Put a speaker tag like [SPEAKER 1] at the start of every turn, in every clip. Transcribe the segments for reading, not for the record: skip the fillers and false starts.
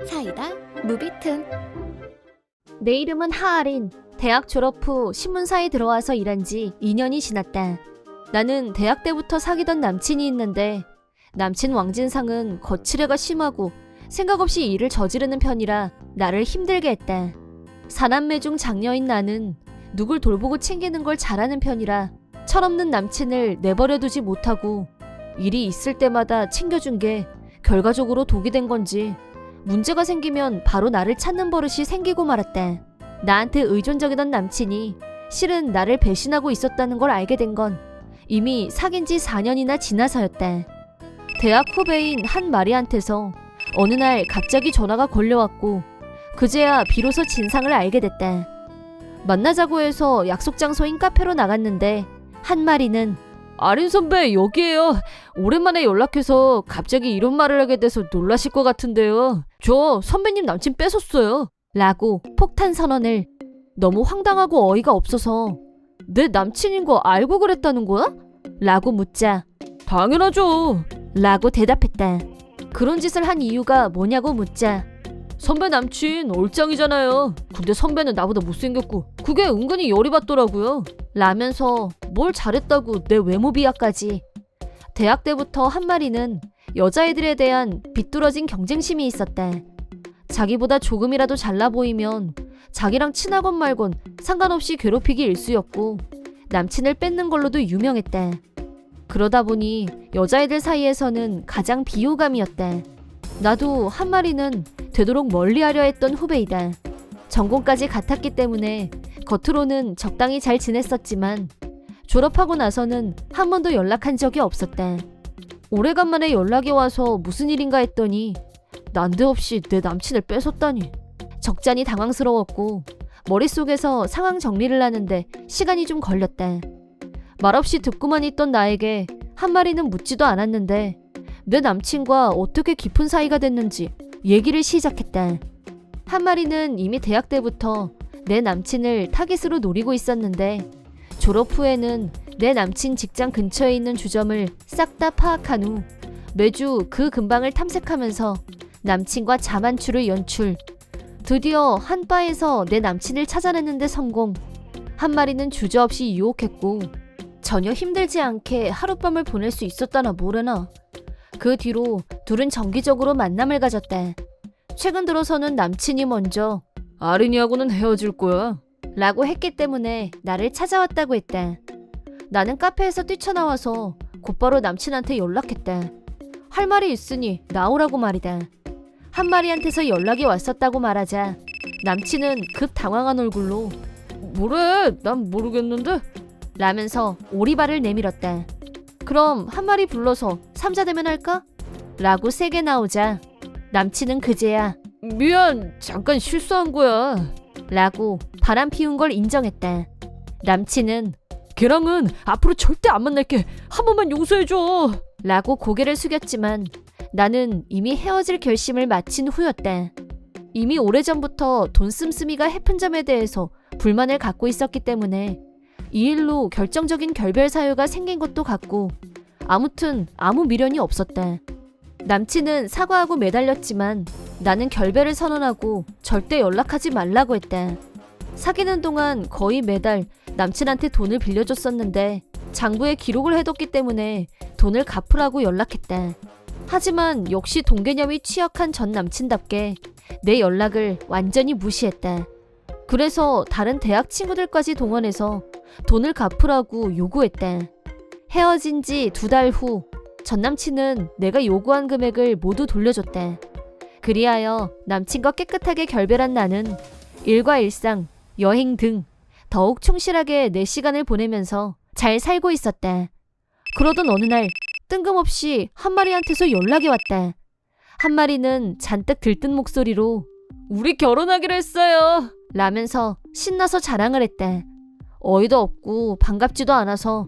[SPEAKER 1] 사이다 무비튼.
[SPEAKER 2] 내 이름은 하아린. 대학 졸업 후 신문사에 들어와서 일한 지 2년이 지났다. 나는 대학 때부터 사귀던 남친이 있는데 남친 왕진상은 거칠애가 심하고 생각 없이 일을 저지르는 편이라 나를 힘들게 했다. 사남매 중 장녀인 나는 누굴 돌보고 챙기는 걸 잘하는 편이라 철없는 남친을 내버려두지 못하고 일이 있을 때마다 챙겨준 게 결과적으로 독이 된 건지 문제가 생기면 바로 나를 찾는 버릇이 생기고 말았다. 나한테 의존적이던 남친이 실은 나를 배신하고 있었다는 걸 알게 된 건 이미 사귄 지 4년이나 지나서였다. 대학 후배인 한 마리한테서 어느 날 갑자기 전화가 걸려왔고 그제야 비로소 진상을 알게 됐다. 만나자고 해서 약속 장소인 카페로 나갔는데 한 마리는 아린 선배 여기에요. 오랜만에 연락해서 갑자기 이런 말을 하게 돼서 놀라실 것 같은데요. 저 선배님 남친 뺏었어요. 라고 폭탄 선언을. 너무 황당하고 어이가 없어서 내 남친인 거 알고 그랬다는 거야? 라고 묻자 당연하죠. 라고 대답했다. 그런 짓을 한 이유가 뭐냐고 묻자 선배 남친 얼짱이잖아요. 근데 선배는 나보다 못생겼고 그게 은근히 열이 받더라고요. 라면서 뭘 잘했다고 내 외모 비하까지. 대학 때부터 한 마리는 여자애들에 대한 비뚤어진 경쟁심이 있었다. 자기보다 조금이라도 잘나 보이면 자기랑 친하건 말건 상관없이 괴롭히기 일쑤였고 남친을 뺏는 걸로도 유명했다. 그러다 보니 여자애들 사이에서는 가장 비호감이었다. 나도 한 마리는 되도록 멀리하려 했던 후배이다. 전공까지 같았기 때문에 겉으로는 적당히 잘 지냈었지만 졸업하고 나서는 한 번도 연락한 적이 없었다. 오래간만에 연락이 와서 무슨 일인가 했더니 난데없이 내 남친을 뺏었다니. 적잖이 당황스러웠고 머릿속에서 상황 정리를 하는데 시간이 좀 걸렸다. 말없이 듣고만 있던 나에게 한 마리는 묻지도 않았는데 내 남친과 어떻게 깊은 사이가 됐는지 얘기를 시작했다. 한 마리는 이미 대학 때부터 내 남친을 타깃으로 노리고 있었는데 졸업 후에는 내 남친 직장 근처에 있는 주점을 싹 다 파악한 후 매주 그 근방을 탐색하면서 남친과 자만추를 연출. 드디어 한 바에서 내 남친을 찾아냈는데 성공. 한 마리는 주저없이 유혹했고 전혀 힘들지 않게 하룻밤을 보낼 수 있었다나 모르나. 그 뒤로 둘은 정기적으로 만남을 가졌다. 최근 들어서는 남친이 먼저 아린이하고는 헤어질 거야 라고 했기 때문에 나를 찾아왔다고 했다. 나는 카페에서 뛰쳐나와서 곧바로 남친한테 연락했다. 할 말이 있으니 나오라고 말이다. 한 마리한테서 연락이 왔었다고 말하자 남친은 급 당황한 얼굴로 뭐래? 난 모르겠는데? 라면서 오리발을 내밀었다. 그럼 한 마리 불러서 삼자대면 할까? 라고 세게 나오자 남친은 그제야 미안 잠깐 실수한 거야 라고 바람 피운 걸 인정했다. 남친은 걔랑은 앞으로 절대 안 만날게. 한 번만 용서해줘 라고 고개를 숙였지만 나는 이미 헤어질 결심을 마친 후였다. 이미 오래전부터 돈 씀씀이가 해픈 점에 대해서 불만을 갖고 있었기 때문에 이 일로 결정적인 결별 사유가 생긴 것도 같고 아무튼 아무 미련이 없었다. 남친은 사과하고 매달렸지만 나는 결별을 선언하고 절대 연락하지 말라고 했다. 사귀는 동안 거의 매달 남친한테 돈을 빌려줬었는데 장부에 기록을 해뒀기 때문에 돈을 갚으라고 연락했다. 하지만 역시 돈 개념이 취약한 전 남친답게 내 연락을 완전히 무시했다. 그래서 다른 대학 친구들까지 동원해서 돈을 갚으라고 요구했다. 헤어진 지 2달 후 전 남친은 내가 요구한 금액을 모두 돌려줬다. 그리하여 남친과 깨끗하게 결별한 나는 일과 일상, 여행 등 더욱 충실하게 내 시간을 보내면서 잘 살고 있었다. 그러던 어느 날 뜬금없이 한 마리한테서 연락이 왔다. 한 마리는 잔뜩 들뜬 목소리로 우리 결혼하기로 했어요 라면서 신나서 자랑을 했다. 어이도 없고 반갑지도 않아서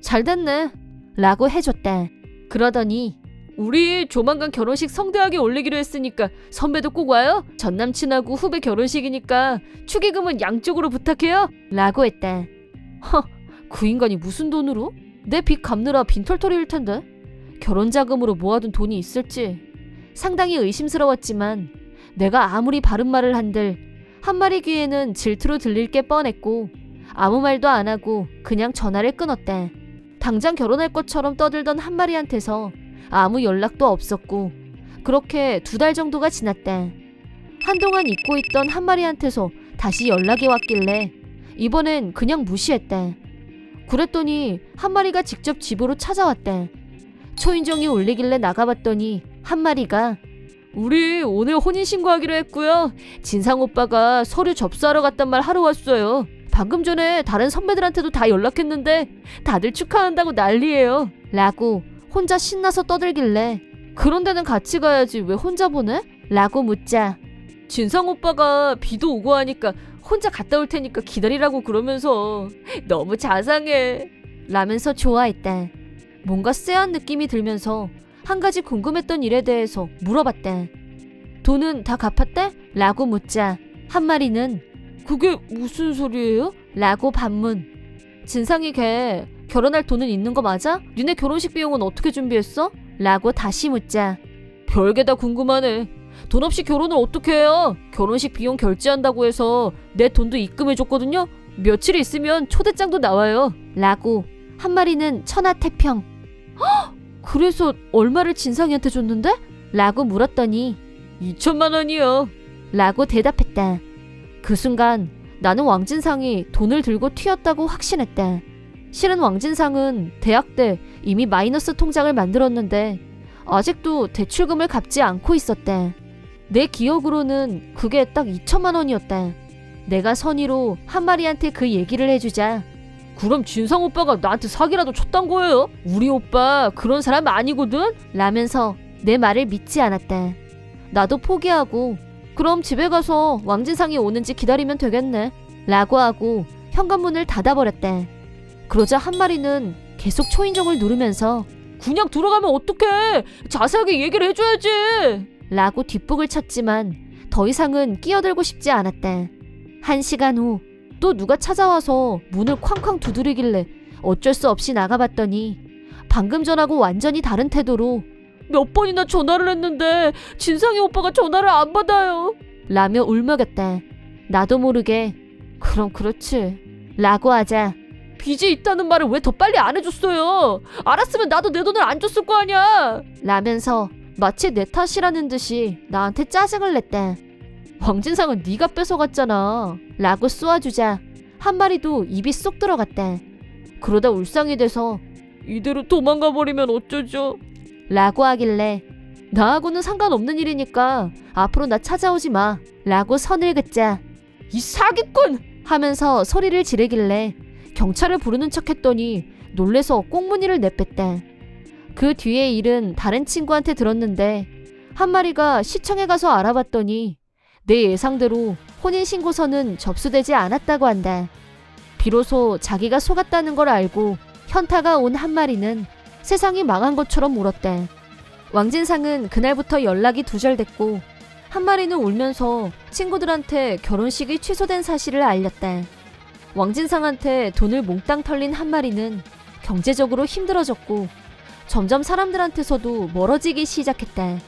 [SPEAKER 2] 잘 됐네 라고 해줬다. 그러더니 우리 조만간 결혼식 성대하게 올리기로 했으니까 선배도 꼭 와요? 전 남친하고 후배 결혼식이니까 축의금은 양쪽으로 부탁해요 라고 했다. 그 인간이 무슨 돈으로? 내 빚 갚느라 빈털터리일 텐데. 결혼 자금으로 모아둔 돈이 있을지 상당히 의심스러웠지만 내가 아무리 바른 말을 한들 한 마리 귀에는 질투로 들릴 게 뻔했고 아무 말도 안 하고 그냥 전화를 끊었대. 당장 결혼할 것처럼 떠들던 한 마리한테서 아무 연락도 없었고 그렇게 2달 정도가 지났대. 한동안 잊고 있던 한 마리한테서 다시 연락이 왔길래 이번엔 그냥 무시했대. 그랬더니 한 마리가 직접 집으로 찾아왔대. 초인종이 울리길래 나가봤더니 한 마리가 우리 오늘 혼인신고하기로 했고요. 진상 오빠가 서류 접수하러 갔단 말 하러 왔어요. 방금 전에 다른 선배들한테도 다 연락했는데 다들 축하한다고 난리예요. 라고 혼자 신나서 떠들길래 그런 데는 같이 가야지 왜 혼자 보내? 라고 묻자 진상 오빠가 비도 오고 하니까 혼자 갔다 올 테니까 기다리라고 그러면서 너무 자상해. 라면서 좋아했대. 뭔가 쎄한 느낌이 들면서 한 가지 궁금했던 일에 대해서 물어봤대. 돈은 다 갚았대? 라고 묻자 한 마리는 그게 무슨 소리예요? 라고 반문. 진상이 걔 결혼할 돈은 있는 거 맞아? 니네 결혼식 비용은 어떻게 준비했어? 라고 다시 묻자 별게 다 궁금하네. 돈 없이 결혼을 어떻게 해요? 결혼식 비용 결제한다고 해서 내 돈도 입금해줬거든요. 며칠 있으면 초대장도 나와요. 라고 한 마리는 천하태평. 헉! 그래서 얼마를 진상이한테 줬는데? 라고 물었더니 2천만 원이요. 라고 대답했다. 그 순간 나는 왕진상이 돈을 들고 튀었다고 확신했다. 실은 왕진상은 대학 때 이미 마이너스 통장을 만들었는데 아직도 대출금을 갚지 않고 있었대. 내 기억으로는 그게 딱 2천만 원이었다. 내가 선의로 한 마리한테 그 얘기를 해주자 그럼 진상 오빠가 나한테 사기라도 쳤단 거예요? 우리 오빠 그런 사람 아니거든? 라면서 내 말을 믿지 않았다. 나도 포기하고 그럼 집에 가서 왕진상이 오는지 기다리면 되겠네. 라고 하고 현관문을 닫아버렸대. 그러자 한 마리는 계속 초인종을 누르면서 그냥 들어가면 어떡해? 자세하게 얘기를 해줘야지. 라고 뒷북을 쳤지만 더 이상은 끼어들고 싶지 않았대. 1시간 후 또 누가 찾아와서 문을 쾅쾅 두드리길래 어쩔 수 없이 나가봤더니 방금 전하고 완전히 다른 태도로 몇 번이나 전화를 했는데 진상이 오빠가 전화를 안 받아요. 라며 울먹였대. 나도 모르게 그럼 그렇지. 라고 하자 빚이 있다는 말을 왜 더 빨리 안 해줬어요? 알았으면 나도 내 돈을 안 줬을 거 아니야. 라면서 마치 내 탓이라는 듯이 나한테 짜증을 냈대. 왕진상은 네가 뺏어갔잖아. 라고 쏘아주자 한 마리도 입이 쏙 들어갔대. 그러다 울상이 돼서 이대로 도망가 버리면 어쩌죠? 라고 하길래 나하고는 상관없는 일이니까 앞으로 나 찾아오지 마. 라고 선을 긋자 이 사기꾼! 하면서 소리를 지르길래 경찰을 부르는 척했더니 놀래서 꽁무니를 내뺐대. 그 뒤의 일은 다른 친구한테 들었는데 한 마리가 시청에 가서 알아봤더니 내 예상대로 혼인신고서는 접수되지 않았다고 한다. 비로소 자기가 속았다는 걸 알고 현타가 온 한 마리는 세상이 망한 것처럼 울었대. 왕진상은 그날부터 연락이 두절됐고 한 마리는 울면서 친구들한테 결혼식이 취소된 사실을 알렸대. 왕진상한테 돈을 몽땅 털린 한 마리는 경제적으로 힘들어졌고 점점 사람들한테서도 멀어지기 시작했대.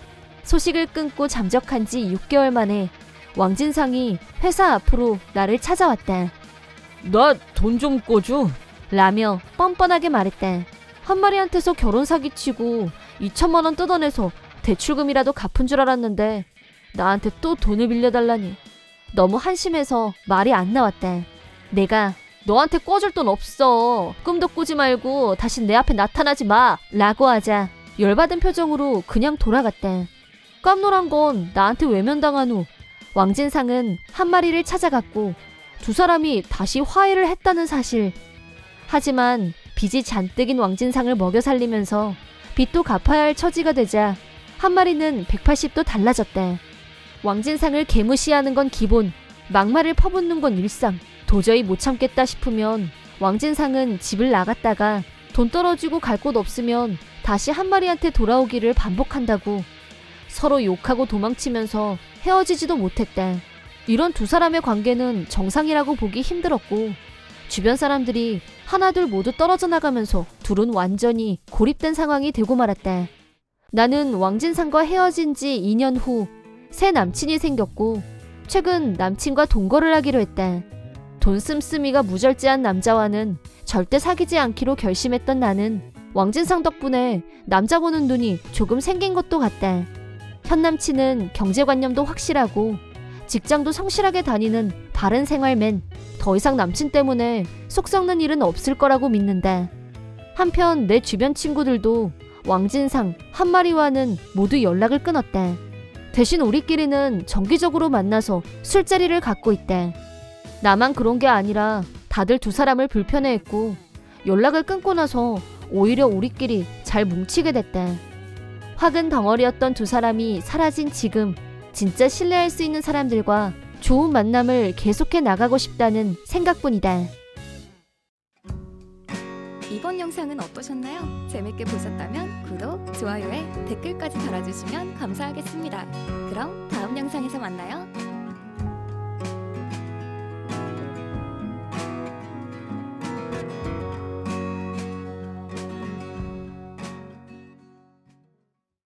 [SPEAKER 2] 소식을 끊고 잠적한 지 6개월 만에 왕진상이 회사 앞으로 나를 찾아왔대. 나 돈 좀 꿔줘. 라며 뻔뻔하게 말했대. 한 마리한테서 결혼 사기치고 2천만 원 뜯어내서 대출금이라도 갚은 줄 알았는데 나한테 또 돈을 빌려달라니 너무 한심해서 말이 안 나왔대. 내가 너한테 꿔줄 돈 없어. 꿈도 꾸지 말고 다시 내 앞에 나타나지 마. 라고 하자 열받은 표정으로 그냥 돌아갔대. 깜놀한 건 나한테 외면당한 후 왕진상은 한 마리를 찾아갔고 두 사람이 다시 화해를 했다는 사실. 하지만 빚이 잔뜩인 왕진상을 먹여 살리면서 빚도 갚아야 할 처지가 되자 한 마리는 180도 달라졌대. 왕진상을 개무시하는 건 기본, 막말을 퍼붓는 건 일상. 도저히 못 참겠다 싶으면 왕진상은 집을 나갔다가 돈 떨어지고 갈 곳 없으면 다시 한 마리한테 돌아오기를 반복한다고. 서로 욕하고 도망치면서 헤어지지도 못했대. 이런 두 사람의 관계는 정상이라고 보기 힘들었고 주변 사람들이 하나둘 모두 떨어져 나가면서 둘은 완전히 고립된 상황이 되고 말았대. 나는 왕진상과 헤어진 지 2년 후 새 남친이 생겼고 최근 남친과 동거를 하기로 했다. 돈 씀씀이가 무절제한 남자와는 절대 사귀지 않기로 결심했던 나는 왕진상 덕분에 남자 보는 눈이 조금 생긴 것도 같다. 현 남친은 경제관념도 확실하고 직장도 성실하게 다니는 바른 생활맨. 더 이상 남친 때문에 속 썩는 일은 없을 거라고 믿는다. 한편 내 주변 친구들도 왕진상 한 마리와는 모두 연락을 끊었다. 대신 우리끼리는 정기적으로 만나서 술자리를 갖고 있다. 나만 그런 게 아니라 다들 두 사람을 불편해했고 연락을 끊고 나서 오히려 우리끼리 잘 뭉치게 됐다. 화근 덩어리였던 두 사람이 사라진 지금 진짜 신뢰할 수 있는 사람들과 좋은 만남을 계속해 나가고 싶다는 생각뿐이다.
[SPEAKER 1] 이번 영상은 어떠셨나요? 재밌게 보셨다면 구독, 좋아요에 댓글까지 달아주시면 감사하겠습니다. 그럼 다음 영상에서 만나요.